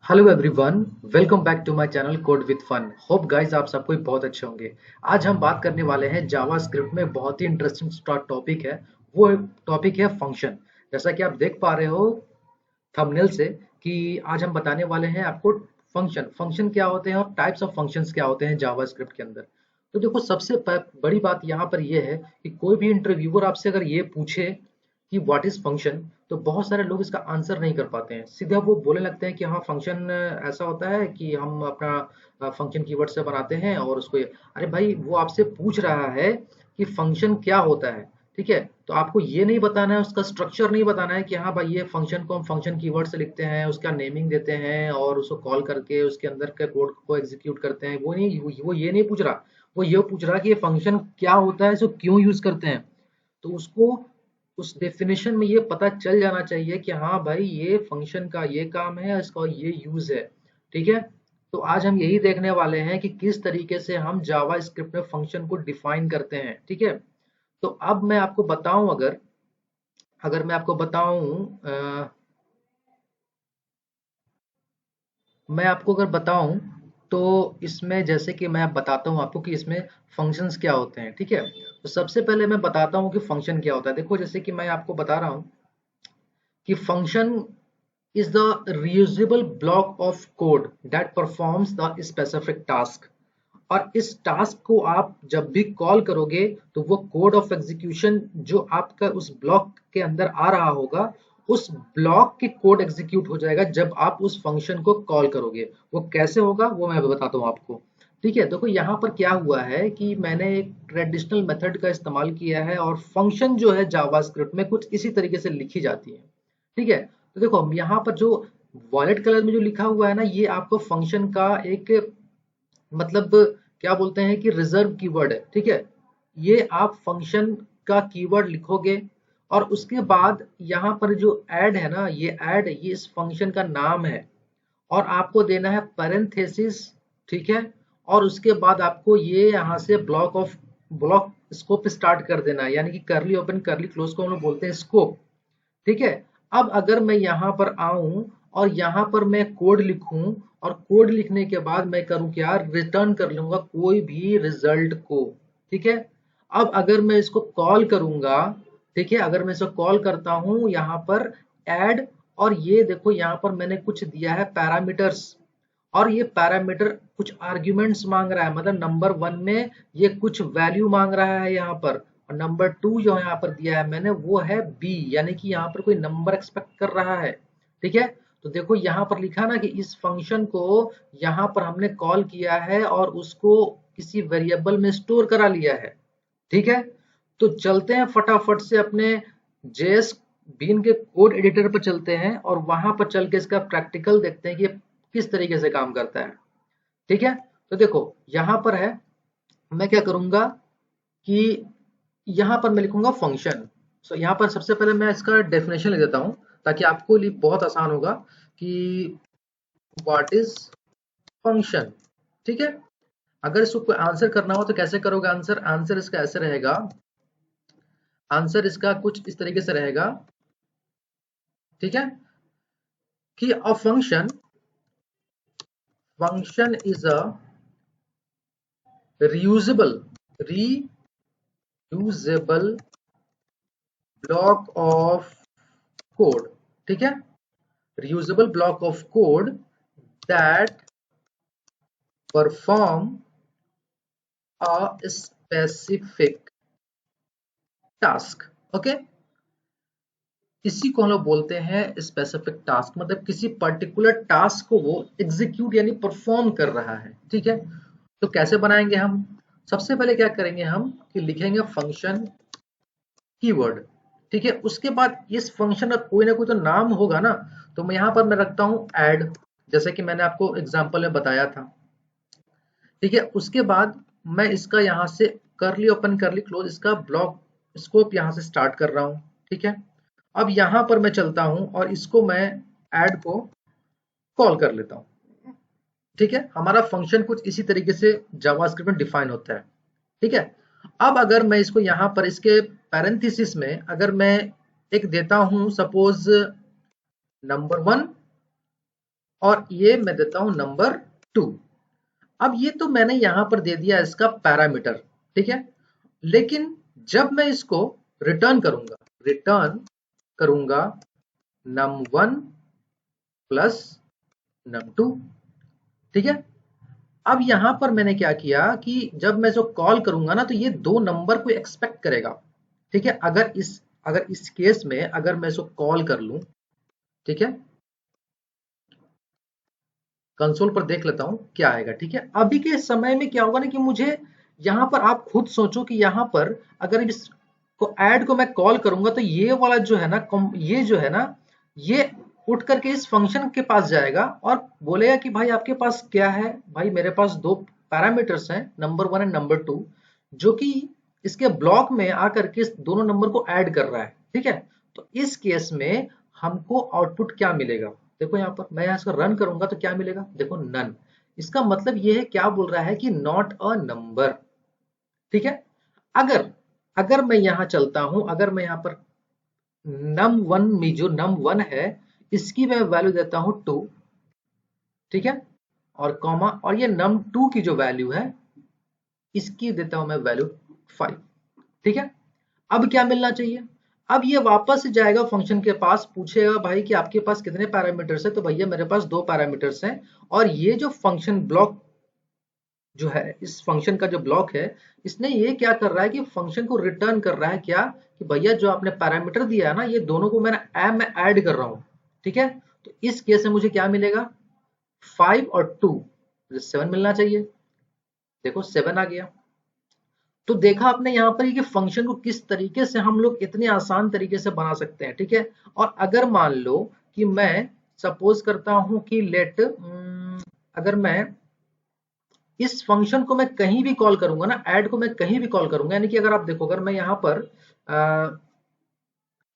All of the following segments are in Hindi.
Hello everyone, welcome back to my channel code with fun. Hope guys आप सब कोई बहुत अच्छे होंगे। आज हम बात करने वाले हैं जावास्क्रिप्ट में बहुत ही इंटरेस्टिंग टॉपिक है। वो टॉपिक है फंक्शन। जैसा कि आप देख पा रहे हो थंबनेल से कि आज हम बताने वाले हैं आपको फंक्शन फंक्शन क्या होते हैं और टाइप्स ऑफ फंक्शंस क्या होते हैं जावास्क्रिप्ट के अंदर। तो देखो, सबसे बड़ी बात यहाँ पर यह है कि कोई भी इंटरव्यूअर आपसे अगर ये पूछे कि व्हाट इज फंक्शन, तो बहुत सारे लोग इसका आंसर नहीं कर पाते हैं। सीधा वो बोलने लगते हैं कि हाँ, फंक्शन ऐसा होता है कि हम अपना फंक्शन कीवर्ड से बनाते हैं और उसको अरे भाई, वो आपसे पूछ रहा है कि फंक्शन क्या होता है। ठीक है, तो आपको ये नहीं बताना है, उसका स्ट्रक्चर नहीं बताना है कि हाँ भाई, ये फंक्शन को हम फंक्शन कीवर्ड से लिखते हैं, उसका नेमिंग देते हैं और उसको कॉल करके उसके अंदर के कोड को एग्जीक्यूट करते हैं। वो ये नहीं पूछ रहा। वो ये पूछ रहा कि ये फंक्शन क्या होता है, इसको क्यों यूज करते हैं। तो उसको उस डेफिनेशन में ये पता चल जाना चाहिए कि हाँ भाई, ये फंक्शन का ये काम है, इसका ये यूज है। ठीक है, तो आज हम यही देखने वाले हैं कि किस तरीके से हम जावा स्क्रिप्ट में फंक्शन को डिफाइन करते हैं। ठीक है, तो अब मैं आपको बताऊं, अगर अगर मैं आपको बताऊं मैं आपको अगर बताऊं तो इसमें जैसे कि मैं बताता हूं आपको कि इसमें फंक्शंस क्या होते हैं। ठीक है, तो सबसे पहले मैं बताता हूं कि फंक्शन क्या होता है। देखो, जैसे कि मैं आपको बता रहा हूं कि function is the reusable block of code that performs the specific task। और इस टास्क को आप जब भी कॉल करोगे तो वो कोड ऑफ एग्जीक्यूशन जो आपका उस ब्लॉक के अंदर आ रहा होगा, उस ब्लॉक के कोड एग्जीक्यूट हो जाएगा जब आप उस फंक्शन को कॉल करोगे। वो कैसे होगा वो मैं बताता हूँ आपको। ठीक है, देखो यहाँ पर क्या हुआ है कि मैंने एक ट्रेडिशनल मेथड का इस्तेमाल किया है और फंक्शन जो है जावास्क्रिप्ट में कुछ इसी तरीके से लिखी जाती है। ठीक है, तो देखो यहाँ पर जो वॉयलेट कलर में जो लिखा हुआ है ना, ये आपको फंक्शन का एक मतलब क्या बोलते हैं कि रिजर्व कीवर्ड है। ठीक है, ये आप फंक्शन का कीवर्ड लिखोगे और उसके बाद यहाँ पर जो ऐड है ना, ये इस फंक्शन का नाम है और आपको देना है पैरेंथेसिस। ठीक है, और उसके बाद आपको ये यहाँ से ब्लॉक स्कोप स्टार्ट कर देना है, यानी कि करली ओपन करली क्लोज को हम लोग बोलते हैं स्कोप। ठीक है, अब अगर मैं यहाँ पर आऊं और यहाँ पर मैं कोड लिखूं और कोड लिखने के बाद मैं करूं क्या, रिटर्न कर लूंगा कोई भी रिजल्ट को। ठीक है, अब अगर मैं इसको कॉल करूंगा, ठीक है, अगर मैं इसको कॉल करता हूं यहाँ पर ऐड, और ये देखो यहाँ पर मैंने कुछ दिया है पैरामीटर्स, और ये पैरामीटर कुछ आर्ग्यूमेंट्स मांग रहा है। मतलब नंबर वन में ये कुछ वैल्यू मांग रहा है यहाँ पर, और नंबर टू जो यहाँ पर दिया है मैंने वो है बी, यानी कि यहाँ पर कोई नंबर एक्सपेक्ट कर रहा है। ठीक है, तो देखो यहाँ पर लिखा ना कि इस फंक्शन को यहाँ पर हमने कॉल किया है और उसको किसी वेरिएबल में स्टोर करा लिया है। ठीक है, तो चलते हैं फटाफट से अपने जेएस बीन के कोड एडिटर पर चलते हैं और वहां पर चल के इसका प्रैक्टिकल देखते हैं कि ये किस तरीके से काम करता है। ठीक है, तो देखो यहाँ पर है, मैं क्या करूंगा कि यहाँ पर मैं लिखूंगा फंक्शन। सो यहाँ पर सबसे पहले मैं इसका डेफिनेशन लिख देता हूँ ताकि आपको लिए बहुत आसान होगा कि व्हाट इज फंक्शन। ठीक है, अगर इसको कोई आंसर करना हो तो कैसे करोगे आंसर, आंसर इसका ऐसे रहेगा, आंसर इसका कुछ इस तरीके से रहेगा। ठीक है, कि a function function is a reusable reusable block of code। ठीक है, reusable block of code that perform a specific task। Okay, इसी को हम लोग बोलते हैं स्पेसिफिक टास्क, मतलब किसी पर्टिकुलर टास्क को वो एग्जीक्यूट यानी परफॉर्म कर रहा है। ठीक है, तो कैसे बनाएंगे हम, सबसे पहले क्या करेंगे हम कि लिखेंगे फंक्शन कीवर्ड। ठीक है, उसके बाद इस फंक्शन का कोई ना कोई तो नाम होगा ना, तो मैं यहाँ पर मैं रखता हूँ ऐड, जैसे कि मैंने आपको एग्जांपल में बताया था। ठीक है, उसके बाद मैं इसका यहाँ से करली ओपन करली क्लोज इसका ब्लॉक स्कोप यहाँ से स्टार्ट कर रहा हूँ। ठीक है, अब यहाँ पर मैं चलता हूँ और इसको मैं ऐड को कॉल कर लेता हूँ। ठीक है, हमारा फंक्शन कुछ इसी तरीके से जावास्क्रिप्ट में डिफाइन होता है। ठीक है, अब अगर मैं इसको यहाँ पर इसके पैरेंथेसिस में अगर मैं एक देता हूं, सपोज नंबर वन, और ये मैं देता हूं नंबर 2। अब ये तो मैंने यहां पर दे दिया इसका पैरामीटर, ठीक है। लेकिन जब मैं इसको रिटर्न करूंगा num1 प्लस num2, ठीक है। अब यहां पर मैंने क्या किया कि जब मैं जो कॉल करूंगा ना, तो ये दो नंबर को एक्सपेक्ट करेगा, ठीक है। अगर इस केस में अगर मैं इसको कॉल कर लूं, ठीक है, कंसोल पर देख लेता हूं क्या आएगा, ठीक है। अभी के समय में क्या होगा ना कि मुझे यहां पर, आप खुद सोचो कि यहां पर अगर इसको ऐड को मैं कॉल करूंगा तो ये वाला जो है ना, ये जो है ना, ये उठ करके इस फंक्शन के पास जाएगा और बोलेगा कि भाई आपके पास क्या है। भाई मेरे पास दो पैरामीटर्स हैं, नंबर 1 एंड नंबर 2, जो कि इसके ब्लॉक में आकर के इस दोनों नंबर को ऐड कर रहा है, ठीक है। तो इस केस में हमको आउटपुट क्या मिलेगा, देखो यहाँ पर मैं यहाँ इसको रन करूंगा तो क्या मिलेगा, देखो नन। इसका मतलब ये है, क्या बोल रहा है कि नॉट अ नंबर, ठीक है। अगर अगर मैं यहाँ चलता हूं, अगर मैं यहाँ पर num1 में जो num1 है इसकी मैं वैल्यू देता हूं 2, ठीक है, और कॉमा, और ये num2 की जो वैल्यू है इसकी देता हूं मैं वैल्यू 5, ठीक है। अब क्या मिलना चाहिए, अब ये वापस से जाएगा फंक्शन के पास, पूछेगा भाई कि आपके पास कितने पैरामीटर्स है, तो भैया मेरे पास दो पैरामीटर्स हैं। और ये जो फंक्शन ब्लॉक जो है, इस फंक्शन का जो ब्लॉक है, इसने ये क्या कर रहा है कि फंक्शन को रिटर्न कर रहा है क्या, कि भैया जो आपने पैरामीटर दिया है ना, ये दोनों को मैंने में ऐड कर रहा हूं, ठीक है। तो इस केस में मुझे क्या मिलेगा, 5 और 2, मुझे 7 मिलना चाहिए। देखो 7 आ गया। तो देखा आपने यहाँ पर कि फंक्शन को किस तरीके से हम लोग इतने आसान तरीके से बना सकते हैं, ठीक है। और अगर मान लो कि मैं सपोज करता हूं कि अगर मैं इस फंक्शन को मैं कहीं भी कॉल करूंगा ना, ऐड को मैं कहीं भी कॉल करूंगा, यानी कि अगर आप देखो, अगर मैं यहाँ पर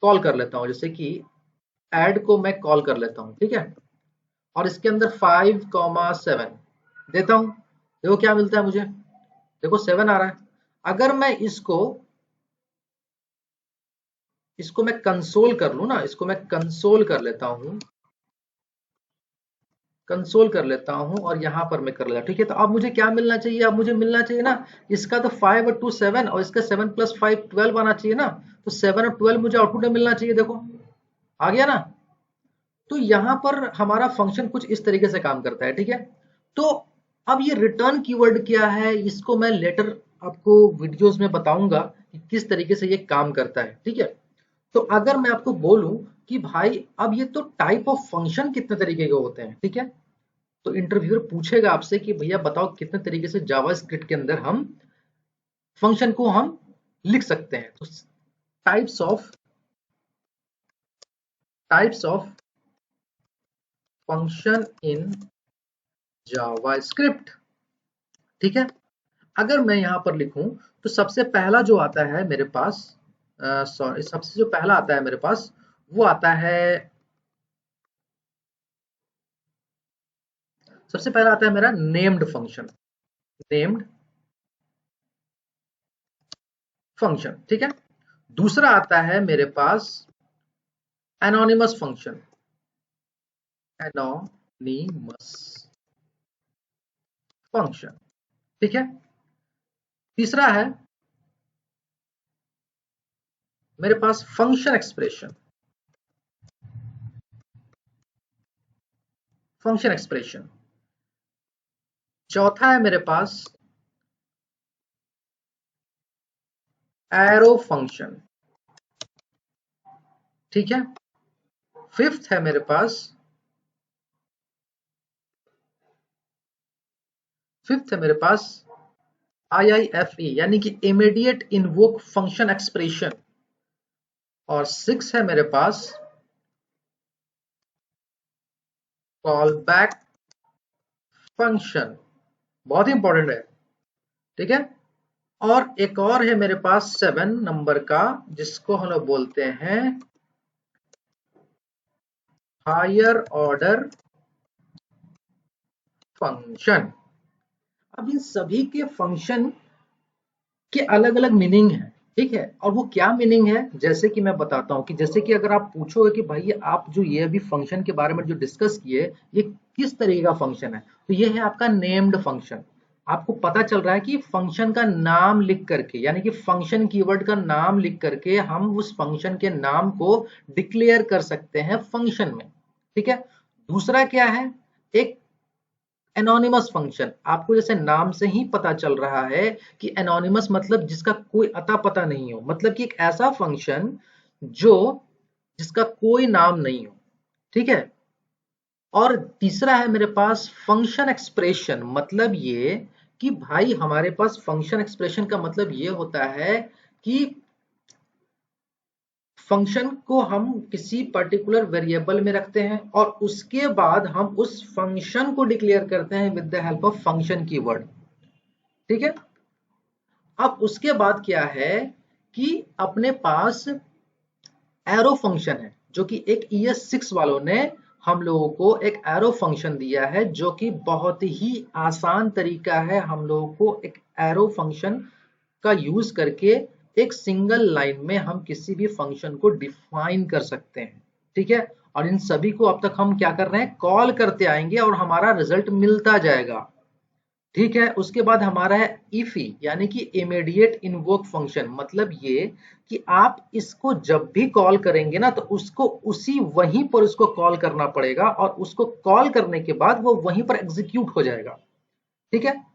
कॉल कर लेता हूं, जैसे कि ऐड को मैं कॉल कर लेता हूं, ठीक है, और इसके अंदर 5,7 देता हूं, देखो क्या मिलता है मुझे, देखो 7 आ रहा है। अगर मैं इसको मैं कंसोल कर लूं ना, इसको मैं कंसोल कर लेता हूं और यहां पर मैं कर लेता हूं, ठीक है। तो अब मुझे क्या मिलना चाहिए, अब मुझे मिलना चाहिए ना, इसका तो 5 और 2 7, और इसका 7 प्लस 5 12 आना चाहिए ना। तो 7 और 12 मुझे आउटपुट में मिलना चाहिए, देखो आ गया ना। तो यहां पर हमारा फंक्शन कुछ इस तरीके से काम करता है, ठीक है। तो अब ये रिटर्न कीवर्ड क्या है, इसको मैं लेटर आपको वीडियोस में बताऊंगा कि किस तरीके से ये काम करता है, ठीक है। तो अगर मैं आपको बोलूं कि भाई अब ये तो टाइप ऑफ फंक्शन कितने तरीके के होते हैं, ठीक है, तो इंटरव्यूअर पूछेगा आपसे कि भैया बताओ कितने तरीके से जावास्क्रिप्ट के अंदर हम फंक्शन को हम लिख सकते हैं। तो types of function in JavaScript, ठीक है। अगर मैं यहां पर लिखूं तो सबसे पहला जो आता है मेरे पास, सॉरी, सबसे जो पहला आता है मेरे पास, वो आता है, सबसे पहला आता है मेरा नेम्ड फंक्शन, नेम्ड फंक्शन, ठीक है। दूसरा आता है मेरे पास एनोनिमस फंक्शन, एनोनिमस फंक्शन, ठीक है। तीसरा है मेरे पास फंक्शन एक्सप्रेशन, फंक्शन एक्सप्रेशन। चौथा है मेरे पास एरो फंक्शन, ठीक है। फिफ्थ है मेरे पास, IIFE, यानी कि इमीडिएट इन्वोक फंक्शन एक्सप्रेशन। और सिक्स है मेरे पास कॉल बैक फंक्शन, बहुत ही इंपॉर्टेंट है, ठीक है। और एक और है मेरे पास 7 नंबर का, जिसको हम लोग बोलते हैं हायर ऑर्डर फंक्शन। अब इन सभी के फंक्शन के अलग अलग मीनिंग है, ठीक है। और वो क्या मीनिंग है, जैसे कि मैं बताता हूं कि जैसे कि अगर आप पूछोगे कि भाई आप जो ये अभी फंक्शन के बारे में जो डिस्कस किए, ये किस तरीके का फंक्शन है। तो ये है आपका नेम्ड फंक्शन। आपको पता चल रहा है कि फंक्शन का नाम लिख करके, यानी कि फंक्शन कीवर्ड का नाम लिख करके हम उस फंक्शन के नाम को डिक्लेयर कर सकते हैं फंक्शन में। ठीक है। दूसरा क्या है, एक एनोनिमस फंक्शन। आपको जैसे नाम से ही पता चल रहा है कि एनोनिमस मतलब जिसका कोई अता पता नहीं हो, मतलब कि एक ऐसा फंक्शन जो जिसका कोई नाम नहीं हो। ठीक है। और तीसरा है मेरे पास फंक्शन एक्सप्रेशन। मतलब ये कि भाई हमारे पास फंक्शन एक्सप्रेशन का मतलब ये होता है कि फंक्शन को हम किसी पर्टिकुलर वेरिएबल में रखते हैं और उसके बाद हम उस फंक्शन को डिक्लेयर करते हैं with the help of function keyword. ठीक है। अब उसके बाद क्या है कि अपने पास एरो फंक्शन है, जो कि एक ES6 वालों ने हम लोगों को एक एरो फंक्शन दिया है, जो कि बहुत ही आसान तरीका है हम लोगों को एक एरो फंक्शन का यूज करके एक सिंगल लाइन में हम किसी भी फंक्शन को डिफाइन कर सकते हैं। ठीक है। और इन सभी को अब तक हम क्या कर रहे हैं, कॉल करते आएंगे और हमारा रिजल्ट मिलता जाएगा। ठीक है। उसके बाद हमारा है इफी, यानी कि इमीडिएट इन्वोक फंक्शन। मतलब ये कि आप इसको जब भी कॉल करेंगे ना, तो उसको उसी वहीं पर उसको कॉल करना पड़ेगा और उसको कॉल करने के बाद वो वहीं पर एग्जीक्यूट हो जाएगा। ठीक है।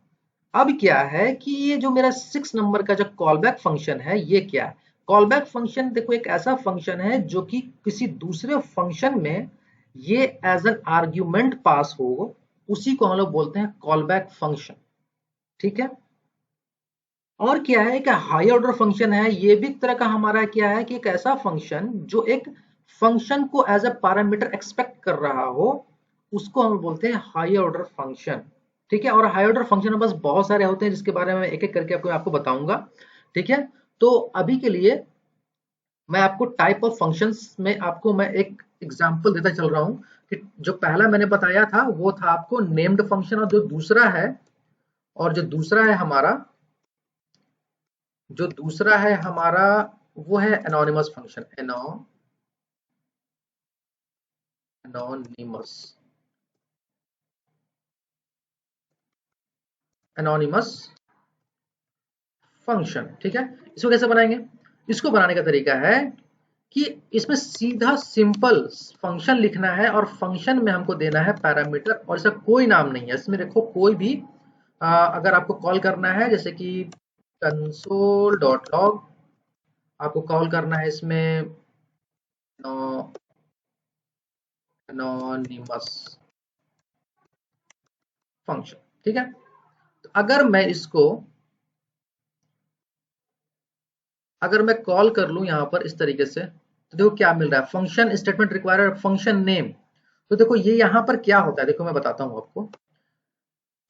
अब क्या है कि ये जो मेरा 6 नंबर का जो कॉल बैक फंक्शन है, ये क्या है। कॉल बैक फंक्शन देखो एक ऐसा फंक्शन है जो कि किसी दूसरे फंक्शन में ये एज एन आर्ग्यूमेंट पास हो, उसी को हम लोग बोलते हैं कॉल बैक फंक्शन। ठीक है। और क्या है कि हाई ऑर्डर फंक्शन है, ये भी एक तरह का हमारा क्या है कि एक ऐसा फंक्शन जो एक फंक्शन को एज अ पैरामीटर एक्सपेक्ट कर रहा हो, उसको हम बोलते हैं हाई ऑर्डर फंक्शन। ठीक है। और हाई ऑर्डर फंक्शन बस बहुत सारे होते हैं जिसके बारे में एक एक करके आपको बताऊंगा। ठीक है। तो अभी के लिए मैं आपको टाइप ऑफ फंक्शंस में आपको मैं एक एग्जांपल देता चल रहा हूं कि जो पहला मैंने बताया था वो था आपको नेम्ड फंक्शन, और जो दूसरा है हमारा जो दूसरा है हमारा वो है anonymous function. Anonymous anonymous function. ठीक है। इसको कैसे बनाएंगे, इसको बनाने का तरीका है कि इसमें सीधा सिंपल फंक्शन लिखना है और फंक्शन में हमको देना है पैरामीटर, और इसका कोई नाम नहीं है। इसमें देखो कोई भी अगर आपको कॉल करना है जैसे कि console.log, आपको कॉल करना है इसमें एनोनिमस फंक्शन। ठीक है। तो अगर मैं कॉल कर लूं यहां पर इस तरीके से, तो देखो क्या मिल रहा है, function statement require function name. तो देखो ये यहां पर क्या होता है, देखो मैं बताता हूं आपको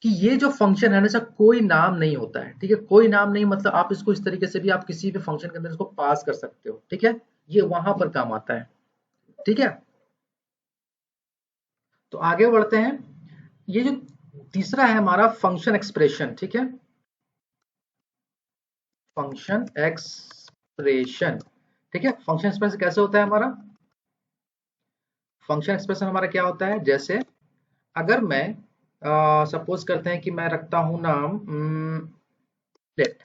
कि ये जो फंक्शन है ना, इसका कोई नाम नहीं होता है। ठीक है। कोई नाम नहीं मतलब आप इसको इस तरीके से भी आप किसी भी फंक्शन के अंदर इसको पास कर सकते हो। ठीक है। ये वहां पर काम आता है। ठीक है। तो आगे बढ़ते हैं। ये जो तीसरा है हमारा फंक्शन एक्सप्रेशन। ठीक है। Function expression. ठीक है। फंक्शन एक्सप्रेशन कैसे होता है हमारा, फंक्शन एक्सप्रेशन हमारा क्या होता है, जैसे अगर मैं सपोज करते हैं कि मैं रखता हूं नाम लेट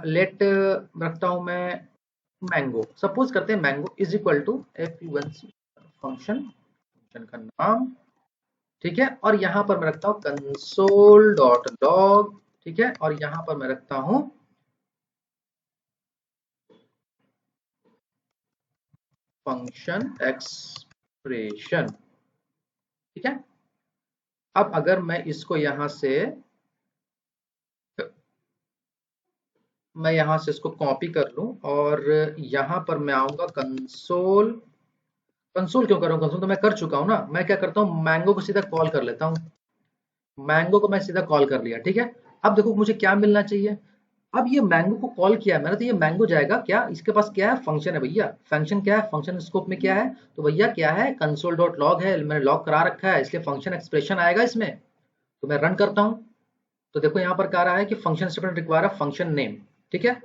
लेट रखता हूं मैं मैंगो। सपोज करते हैं mango is equal to FUNC function, function का नाम। ठीक है। और यहां पर मैं रखता हूं console.log। ठीक है। और यहां पर मैं रखता हूं फंक्शन एक्सप्रेशन। ठीक है। अब अगर मैं इसको यहां से इसको कॉपी कर लूं और यहां पर मैं आऊंगा कंसोल। कंसोल क्यों कर रहा हूं, कंसोल तो मैं कर चुका हूं ना। मैं क्या करता हूं, मैंगो को सीधा कॉल कर लेता हूं। मैंगो को मैं सीधा कॉल कर लिया। ठीक है। अब देखो मुझे क्या मिलना चाहिए। अब ये मैंगो को कॉल किया मैंने, तो ये मैंगो जाएगा क्या, इसके पास क्या है, फंक्शन है भैया। फंक्शन क्या है, फंक्शन स्कोप में क्या है, तो भैया क्या है, console.log है, मैंने लॉग करा रखा है, इसलिए फंक्शन एक्सप्रेशन आएगा इसमें। तो मैं रन करता हूं, तो देखो यहाँ पर कह रहा है कि function statement require function name. ठीक है।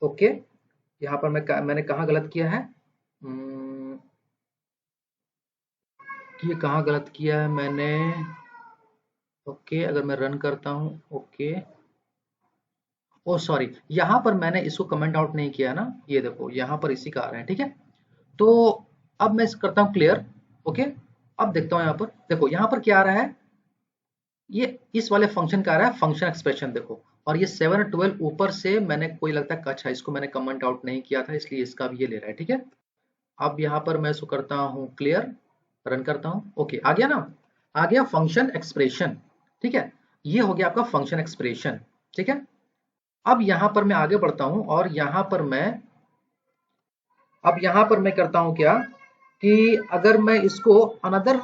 ओके। यहाँ पर मैंने कहा गलत किया है। कि ये कहाँ गलत किया है मैंने। ओके, अगर मैं रन करता हूँ, ओके, ओ सॉरी, यहाँ पर मैंने इसको कमेंट आउट नहीं किया ना, ये देखो यहाँ पर इसी का आ रहा है, ठीक है। तो अब मैं करता हूँ क्लियर। ओके, अब देखता हूँ यहाँ पर, देखो यहाँ पर क्या आ रहा है, ये इस वाले फंक्शन का आ रहा है फंक्शन एक्सप्रेशन, देखो। और ये 7 और 12 ऊपर से मैंने, कोई लगता है अच्छा इसको मैंने कमेंट आउट नहीं किया था, इसलिए इसका भी ये ले रहा है, ठीक है। अब यहाँ पर मैं इसको करता हूँ क्लियर, रन करता हूँ, ओके, आ गया ना, आ गया फंक्शन एक्सप्रेशन, ठीक है। ये हो गया आपका फंक्शन एक्सप्रेशन, ठीक है। अब यहाँ पर मैं आगे बढ़ता हूँ और यहाँ पर मैं, अब यहाँ पर मैं करता हूँ क्या, कि अगर मैं इसको अनदर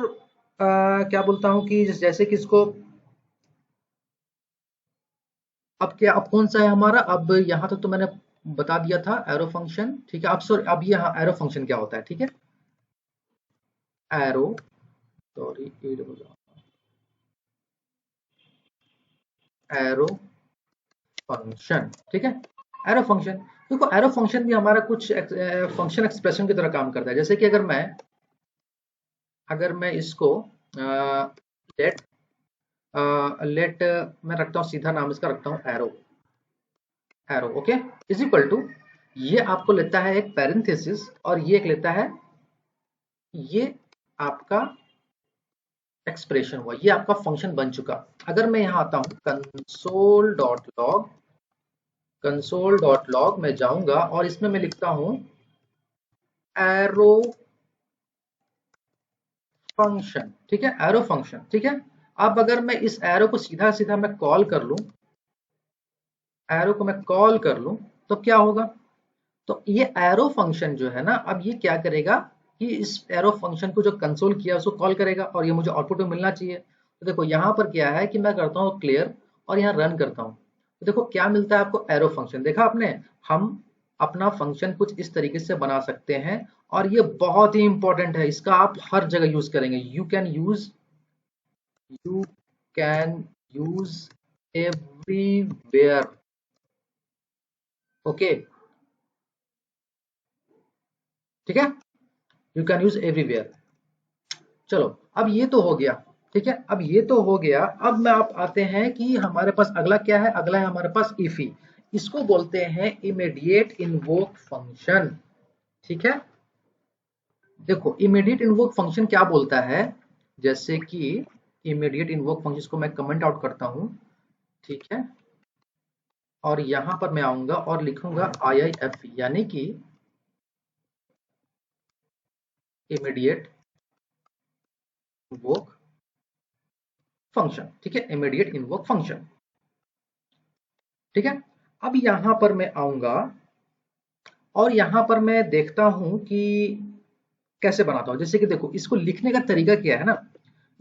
क्या बोलता हूँ कि जैसे कि इसको, अब क्या, अब कौन सा है हमारा, अब यहाँ तक तो मैंने बता दिया था एरो फंक्शन, ठीक है। अब सॉरी, अब ये यहाँ एरो फंक्शन क्या होता है, ठीक है। एरो, सॉरी, एरो फंक्शन, ठीक है। एरो फंक्शन, देखो एरो फंक्शन भी हमारा कुछ फंक्शन एक्सप्रेशन की तरह काम करता है। जैसे कि अगर मैं इसको लेट लेट मैं रखता हूँ, सीधा नाम इसका रखता हूँ arrow, arrow, okay, is equal to, ये आपको लेता है एक पैरेंथेसिस और ये एक लेता है, ये आपका एक्सप्रेशन हुआ, ये आपका फंक्शन बन चुका। अगर मैं यहाँ आता हूँ कंसोल डॉट लॉग में जाऊंगा और इसमें मैं लिखता हूँ एरो फंक्शन, ठीक है, एरो फंक्शन, ठीक है। अब अगर मैं इस एरो को सीधा सीधा मैं कॉल कर लूं, एरो को मैं कॉल कर लूं, तो क्या होगा, तो ये एरो फंक्शन जो है ना, अब ये क्या करेगा कि इस एरो फंक्शन को जो कंसोल किया उसको कॉल करेगा और ये मुझे आउटपुट में मिलना चाहिए। तो देखो यहाँ पर क्या है कि मैं करता हूँ क्लियर और यहाँ रन करता हूँ, तो देखो क्या मिलता है आपको, एरो फंक्शन, देखा आपने। हम अपना फंक्शन कुछ इस तरीके से बना सकते हैं और ये बहुत ही इंपॉर्टेंट है, इसका आप हर जगह यूज करेंगे। You can use everywhere, okay, ठीक है, यू कैन यूज एवरीवेयर। चलो, अब ये तो हो गया, ठीक है, अब ये तो हो गया। अब मैं आप आते हैं कि हमारे पास अगला क्या है, अगला है हमारे पास इफी, इसको बोलते हैं इमीडिएट इन्वोक फंक्शन, ठीक है। देखो इमीडिएट इन्वोक फंक्शन क्या बोलता है, जैसे कि इमीडिएट इन्वोक फंक्शन को मैं कमेंट आउट करता हूं, ठीक है, और यहां पर मैं आऊंगा और लिखूंगा IIFE, यानी कि इमीडिएट इन्वोक फंक्शन, ठीक है, इमीडिएट इन्वोक फंक्शन, ठीक है। अब यहां पर मैं आऊंगा और यहां पर मैं देखता हूं कि कैसे बनाता हूं। जैसे कि देखो इसको लिखने का तरीका क्या है ना,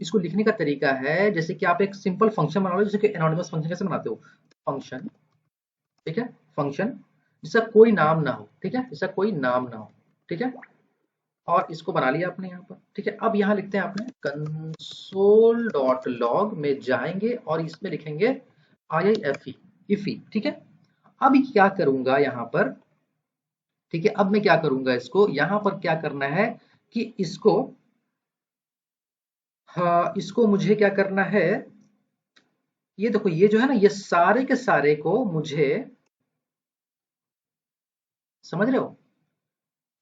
इसको लिखने का तरीका है जैसे कि आप एक सिंपल फंक्शन बना लो, जैसे कि एनोनिमस फंक्शन कैसे बनाते हो, फंक्शन, ठीक है, फंक्शन जिसका कोई नाम ना हो, ठीक है, जिसका कोई नाम ना हो, ठीक है, और इसको बना लिया आपने यहाँ पर, ठीक है। अब यहाँ लिखते हैं आपने कंसोल डॉट लॉग में जाएंगे और इसमें लिखेंगे IIFE, इफी, ठीक है। अब क्या करूंगा यहाँ पर, ठीक है, अब मैं क्या करूंगा, इसको यहाँ पर क्या करना है कि इसको, हाँ, इसको मुझे क्या करना है, ये देखो ये जो है ना, ये सारे के सारे को मुझे, समझ रहे हो,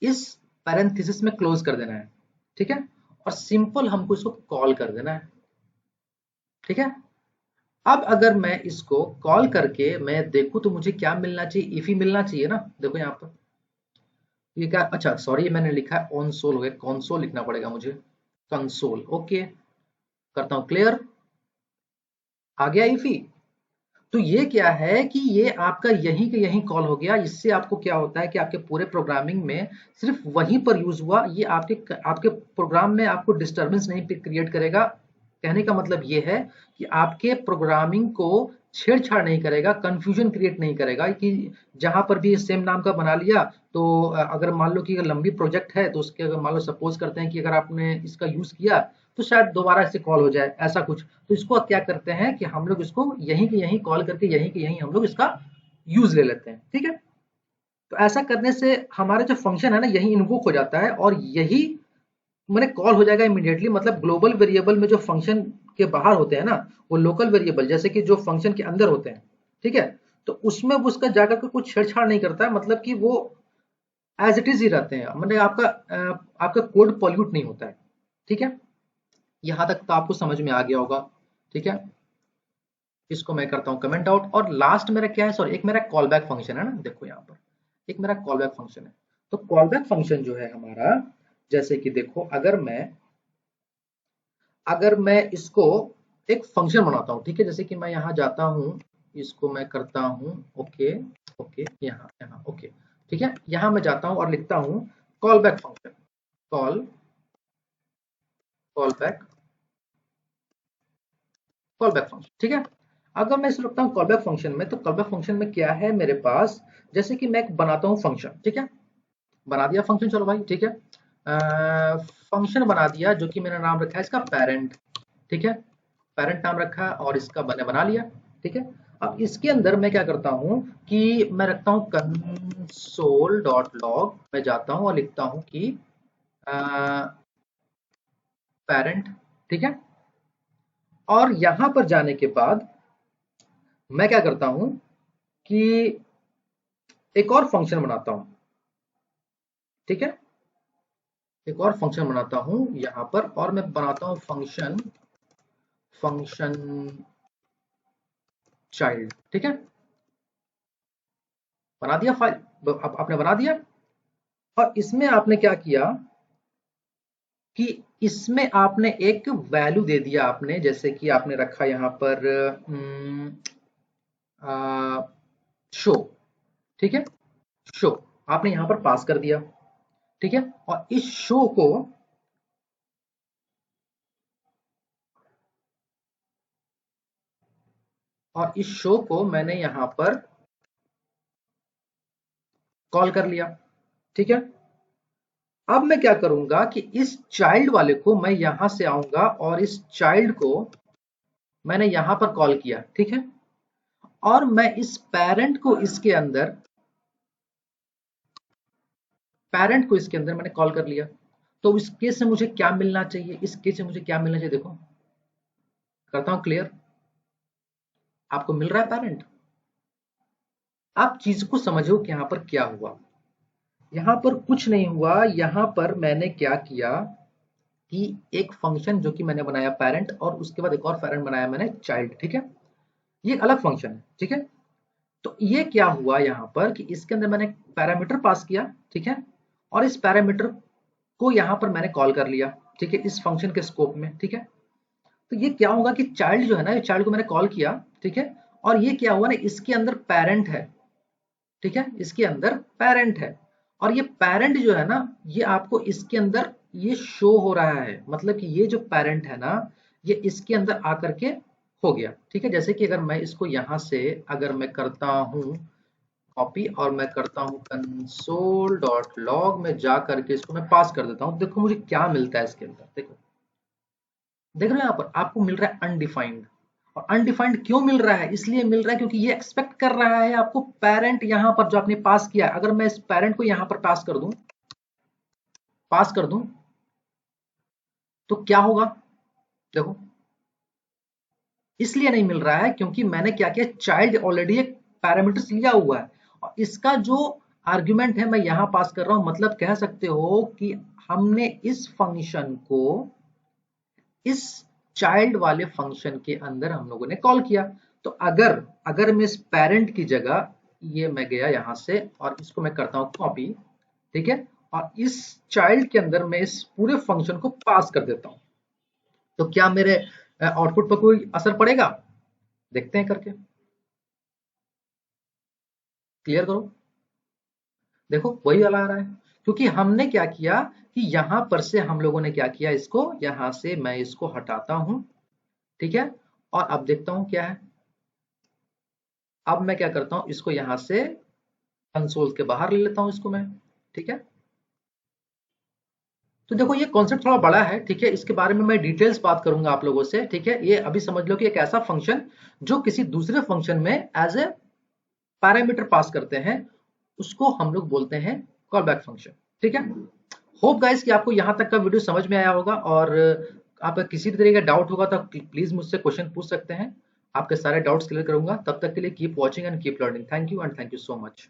इस पैरेंथेसिस में क्लोज कर देना है, ठीक है, और सिंपल हमको इसको कॉल कर देना है, ठीक है। अब अगर मैं इसको कॉल करके मैं देखूं तो मुझे क्या मिलना चाहिए, इफी मिलना चाहिए ना, देखो यहाँ पर ये क्या, अच्छा सॉरी, मैंने लिखा है ऑनसोल, हो गया कॉन्सोल लिखना पड़ेगा मुझे, कंसोल, ओके, करता हूं क्लियर, आ गया इफी। तो ये क्या है कि ये आपका यहीं के यहीं कॉल हो गया। इससे आपको क्या होता है कि आपके पूरे प्रोग्रामिंग में सिर्फ वहीं पर यूज हुआ, ये आपके आपके प्रोग्राम में आपको डिस्टरबेंस नहीं क्रिएट करेगा। कहने का मतलब ये है कि आपके प्रोग्रामिंग को छेड़छाड़ नहीं करेगा, कंफ्यूजन क्रिएट नहीं करेगा कि जहां पर भी सेम नाम का बना लिया तो अगर मान लो कि अगर लंबी प्रोजेक्ट है तो उसके, अगर मान लो सपोज करते हैं कि अगर आपने इसका यूज किया तो शायद दोबारा इससे कॉल हो जाए, ऐसा कुछ। तो इसको क्या करते हैं कि हम लोग इसको यहीं के यहीं कॉल करके यहीं के यहीं हम लोग इसका यूज ले लेते हैं, ठीक है। तो ऐसा करने से हमारा जो फंक्शन है ना यही इन्वोक हो जाता है और यही मैंने कॉल हो जाएगा इमीडिएटली, मतलब ग्लोबल वेरिएबल में जो फंक्शन के बाहर होते हैं ना वो लोकल वेरिएबल जैसे कि जो फंक्शन के अंदर होते हैं, ठीक है, तो उसमें वो उसका जाकर के कुछ छेड़छाड़ नहीं करता है, मतलब कि वो एज इट इज ही रहते हैं, मतलब आपका कोड पॉल्यूट नहीं होता है। ठीक है, यहां तक तो आपको समझ में आ गया होगा। ठीक है, इसको मैं करता हूं कमेंट आउट। और लास्ट मेरा क्या है, सॉरी, एक मेरा कॉल बैक फंक्शन है ना, देखो यहाँ पर एक मेरा कॉल बैक फंक्शन है। तो कॉल बैक फंक्शन जो है हमारा, जैसे कि देखो अगर मैं इसको एक फंक्शन बनाता हूं, ठीक है, जैसे कि मैं यहाँ जाता हूं, इसको मैं करता हूं ओके, ओके, यहाँ यहाँ ओके, ठीक है, यहाँ मैं जाता हूं और लिखता हूं call back function, call call back call back function. ठीक है, अगर मैं इसे रखता हूँ कॉल बैक फंक्शन में, तो कॉल बैक फंक्शन में क्या है मेरे पास, जैसे कि मैं बनाता हूँ फंक्शन, ठीक है, बना दिया फंक्शन, चलो भाई, ठीक है, फंक्शन बना दिया जो कि मैंने नाम रखा है इसका पेरेंट। ठीक है, पेरेंट नाम रखा और इसका मैंने बना लिया। ठीक है, अब इसके अंदर मैं क्या करता हूं कि मैं रखता हूं कंसोल डॉट लॉग, मैं जाता हूं और लिखता हूं कि पेरेंट। ठीक है, और यहां पर जाने के बाद मैं क्या करता हूं कि एक और फंक्शन बनाता हूं। ठीक है, एक और फंक्शन बनाता हूं यहां पर, और मैं बनाता हूं फंक्शन फंक्शन चाइल्ड। ठीक है, बना दिया फाइल, आपने बना दिया। और इसमें आपने क्या किया कि इसमें आपने एक वैल्यू दे दिया आपने, जैसे कि आपने रखा यहां पर शो। ठीक है, शो आपने यहां पर पास कर दिया। ठीक है, और इस शो को मैंने यहां पर कॉल कर लिया। ठीक है, अब मैं क्या करूंगा कि इस चाइल्ड वाले को मैं यहां से आऊंगा और इस चाइल्ड को मैंने यहां पर कॉल किया। ठीक है, और मैं इस पेरेंट को इसके अंदर मैंने कॉल कर लिया। तो इस केस से मुझे क्या मिलना चाहिए, इस केस से मुझे क्या मिलना चाहिए, देखो करता हूं क्लियर। आपको मिल रहा है पेरेंट। आप चीज को समझो कि यहां पर क्या हुआ। यहां पर कुछ नहीं हुआ, यहां पर मैंने क्या किया कि एक फंक्शन जो कि मैंने बनाया पेरेंट, और उसके बाद एक और पेरेंट बनाया मैंने चाइल्ड। ठीक है, ये एक अलग फंक्शन है। ठीक है, तो ये क्या हुआ यहां पर कि इसके अंदर मैंने पैरामीटर पास किया। ठीक है, और इस पैरामीटर को यहां पर मैंने कॉल कर लिया। ठीक है, इस फंक्शन के स्कोप में। ठीक है, तो ये क्या होगा कि चाइल्ड जो है ना, ये चाइल्ड को मैंने कॉल किया। ठीक है, और ये क्या हुआ ना, इसके अंदर पेरेंट है। ठीक है, इसके अंदर पेरेंट है, और ये पेरेंट जो है ना, ये आपको इसके अंदर ये शो हो रहा है, मतलब कि ये जो पेरेंट है ना, ये इसके अंदर आकर के हो गया। ठीक है, जैसे कि अगर मैं इसको यहां से अगर मैं करता हूं कॉपी और मैं करता हूं कंसोल डॉट लॉग में जा करके इसको मैं पास कर देता हूं, देखो मुझे क्या मिलता है इसके अंदर। देखो देख रहे हो, यहाँ पर आपको मिल रहा है अनडिफाइंड। और अनडिफाइंड क्यों मिल रहा है, इसलिए मिल रहा है क्योंकि ये एक्सपेक्ट कर रहा है आपको पेरेंट यहाँ पर जो आपने पास किया। अगर मैं इस पेरेंट को यहाँ पर पास कर दूं तो क्या होगा, देखो इसलिए नहीं मिल रहा है क्योंकि मैंने क्या किया, चाइल्ड ऑलरेडी एक पैरामीटर्स लिया हुआ है, और इसका जो आर्ग्यूमेंट है मैं यहां पास कर रहा हूं, मतलब कह सकते हो कि हमने इस फंक्शन को इस चाइल्ड वाले फंक्शन के अंदर हम लोगों ने कॉल किया। तो अगर अगर मैं इस पेरेंट की जगह ये मैं गया यहां से और इसको मैं करता हूं कॉपी। ठीक है, और इस चाइल्ड के अंदर मैं इस पूरे फंक्शन को पास कर देता हूं, तो क्या मेरे आउटपुट पर कोई असर पड़ेगा, देखते हैं करके। क्लियर करो, देखो वही वाला आ रहा है, क्योंकि हमने क्या किया कि यहां पर से हम लोगों ने क्या किया, इसको यहां से मैं इसको हटाता हूं। ठीक है, और अब देखता हूं क्या है। अब मैं क्या करता हूं, इसको यहां से कंसोल के बाहर ले लेता हूं इसको मैं। ठीक है, तो देखो ये कॉन्सेप्ट थोड़ा बड़ा है। ठीक है, इसके बारे में मैं डिटेल्स बात करूंगा आप लोगों से। ठीक है, ये अभी समझ लो कि एक ऐसा फंक्शन जो किसी दूसरे फंक्शन में एज ए पैरामीटर पास करते हैं, उसको हम लोग बोलते हैं कॉल बैक फंक्शन। ठीक है, होप गाइस कि आपको यहाँ तक का वीडियो समझ में आया होगा, और आपका किसी भी तरह का डाउट होगा तो प्लीज मुझसे क्वेश्चन पूछ सकते हैं, आपके सारे डाउट्स क्लियर करूंगा। तब तक के लिए keep watching and keep learning. Thank you and thank you so much.